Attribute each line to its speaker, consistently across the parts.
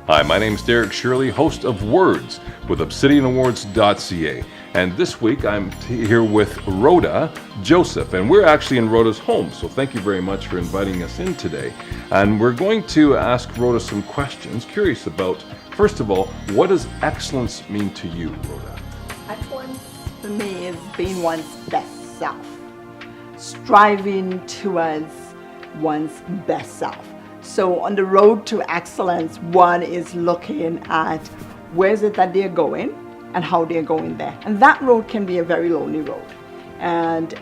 Speaker 1: Hi, my name is Derek Shirley, host of Words with ObsidianAwards.ca. And this week I'm here with Rhoda Joseph, and we're actually in Rhoda's home. So thank you very much for inviting us in today. And we're going to ask Rhoda some questions, curious about, first of all, what does excellence mean to you, Rhoda?
Speaker 2: Excellence for me is being one's best self, striving towards one's best self. So on the road to excellence, one is looking at where is it that they're going and how they're going there. And that road can be a very lonely road. And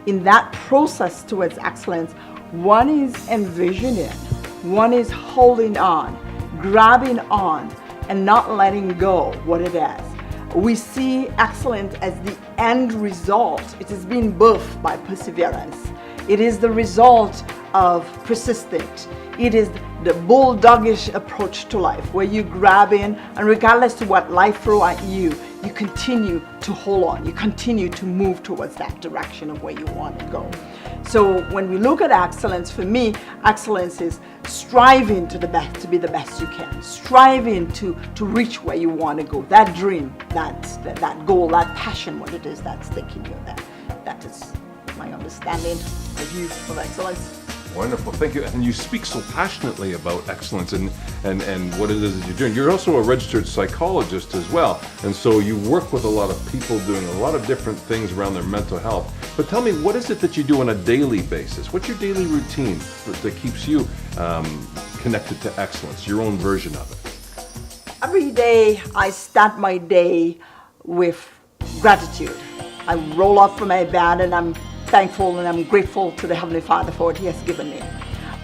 Speaker 2: in that process towards excellence, one is envisioning, one is holding on, grabbing on, and not letting go what it is. We see excellence as the end result. It is being birthed by perseverance. It is the result of persistent. It is the bulldogish approach to life where you grab in, and regardless to what life throws at you, you continue to hold on. You continue to move towards that direction of where you want to go. So when we look at excellence, for me, excellence is striving to be the best you can, striving to reach where you want to go. That dream, that goal, that passion, what it is that's taking you there. That is my understanding of you of excellence.
Speaker 1: Wonderful, thank you. And you speak so passionately about excellence and what it is that you're doing. You're also a registered psychologist as well, and so you work with a lot of people doing a lot of different things around their mental health. But tell me, what is it that you do on a daily basis? What's your daily routine that keeps you connected to excellence, your own version of it?
Speaker 2: Every day I start my day with gratitude. I roll up from my bed and I'm thankful and I'm grateful to the Heavenly Father for what He has given me.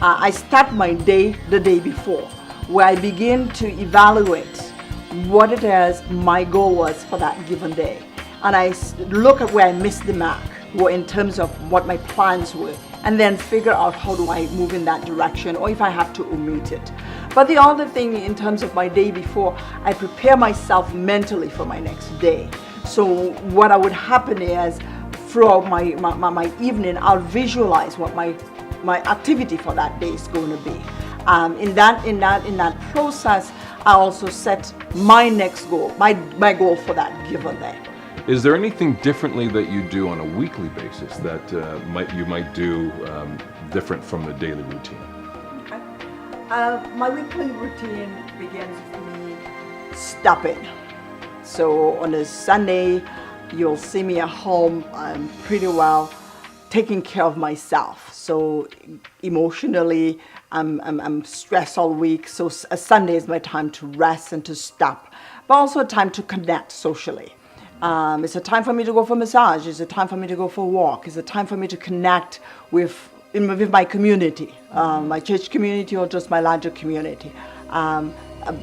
Speaker 2: I start my day the day before, where I begin to evaluate what it is my goal was for that given day. And I look at where I missed the mark, in terms of what my plans were, and then figure out how do I move in that direction, or if I have to omit it. But the other thing in terms of my day before, I prepare myself mentally for my next day. So what would happen is, throughout my evening, I'll visualize what my activity for that day is going to be. In that process, I also set my next goal, my goal for that given day.
Speaker 1: Is there anything differently that you do on a weekly basis that you might do different from the daily routine?
Speaker 2: Okay. My weekly routine begins with me stopping. So on a Sunday, you'll see me at home. I'm pretty well taking care of myself. So emotionally, I'm stressed all week. So a Sunday is my time to rest and to stop, but also a time to connect socially. It's a time for me to go for massage. It's a time for me to go for a walk. It's a time for me to connect with my community, my church community, or just my larger community.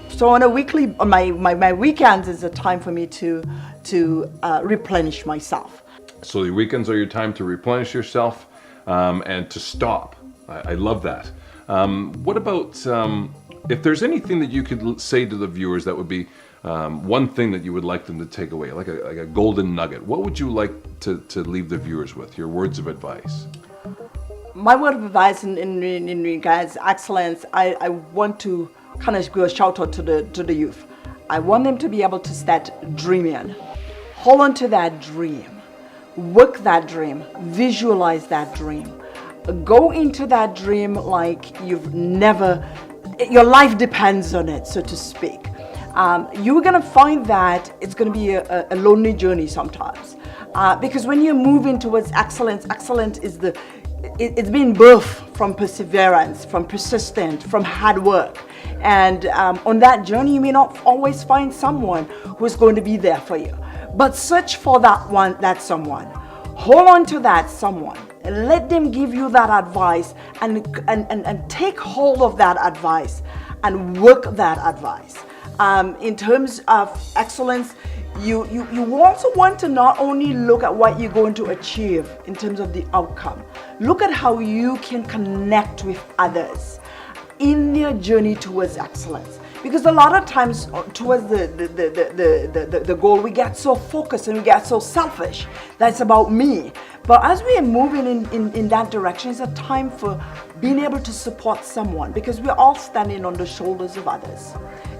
Speaker 2: So on a weekly, my weekends is a time for me to replenish myself.
Speaker 1: So the weekends are your time to replenish yourself and to stop. I love that. What about if there's anything that you could say to the viewers that would be one thing that you would like them to take away, like a golden nugget? What would you like to leave the viewers with? Your words of advice.
Speaker 2: My word of advice in regards to excellence, I want to kind of give a shout out to the youth. I want them to be able to start dreaming. Hold on to that dream. Work that dream. Visualize that dream. Go into that dream like you've never, your life depends on it, so to speak. You're going to find that it's going to be a lonely journey sometimes. Because when you're moving towards excellence, excellence is it's being birthed from perseverance, from persistent, from hard work. And on that journey, you may not always find someone who's going to be there for you. But search for that someone. Hold on to that someone and let them give you that advice and take hold of that advice and work that advice. In terms of excellence, you also want to not only look at what you're going to achieve in terms of the outcome. Look at how you can connect with others in their journey towards excellence. Because a lot of times towards the goal, we get so focused and we get so selfish that it's about me. But as we are moving in that direction, it's a time for being able to support someone, because we're all standing on the shoulders of others.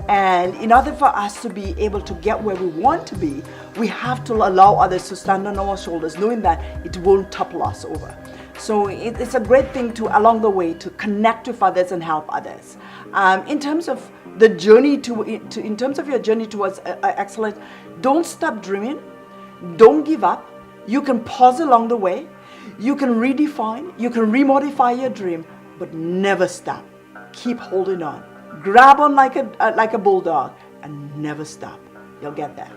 Speaker 2: And in order for us to be able to get where we want to be, we have to allow others to stand on our shoulders, knowing that it won't topple us over. So it's a great thing to, along the way, to connect with others and help others. In terms of the journey in terms of your journey towards excellence, don't stop dreaming. Don't give up. You can pause along the way. You can redefine. You can remodify your dream, but never stop. Keep holding on. Grab on like a bulldog and never stop. You'll get there.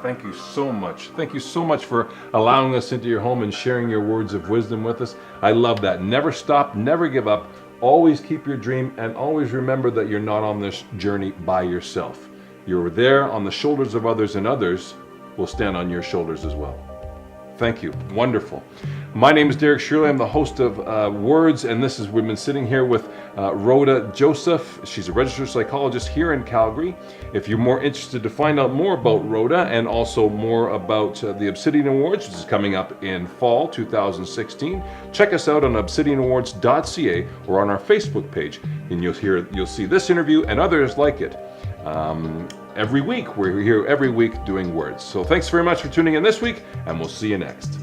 Speaker 1: Thank you so much. Thank you so much for allowing us into your home and sharing your words of wisdom with us. I love that. Never stop, never give up. Always keep your dream, and always remember that you're not on this journey by yourself. You're there on the shoulders of others, and others will stand on your shoulders as well. Thank you. Wonderful. My name is Derek Shirley. I'm the host of Words, and we've been sitting here with Rhoda Joseph. She's a registered psychologist here in Calgary. If you're more interested to find out more about Rhoda and also more about the Obsidian Awards, which is coming up in fall 2016, check us out on obsidianawards.ca or on our Facebook page, and you'll see this interview and others like it. Every week. We're here every week doing Words. So thanks very much for tuning in this week, and we'll see you next.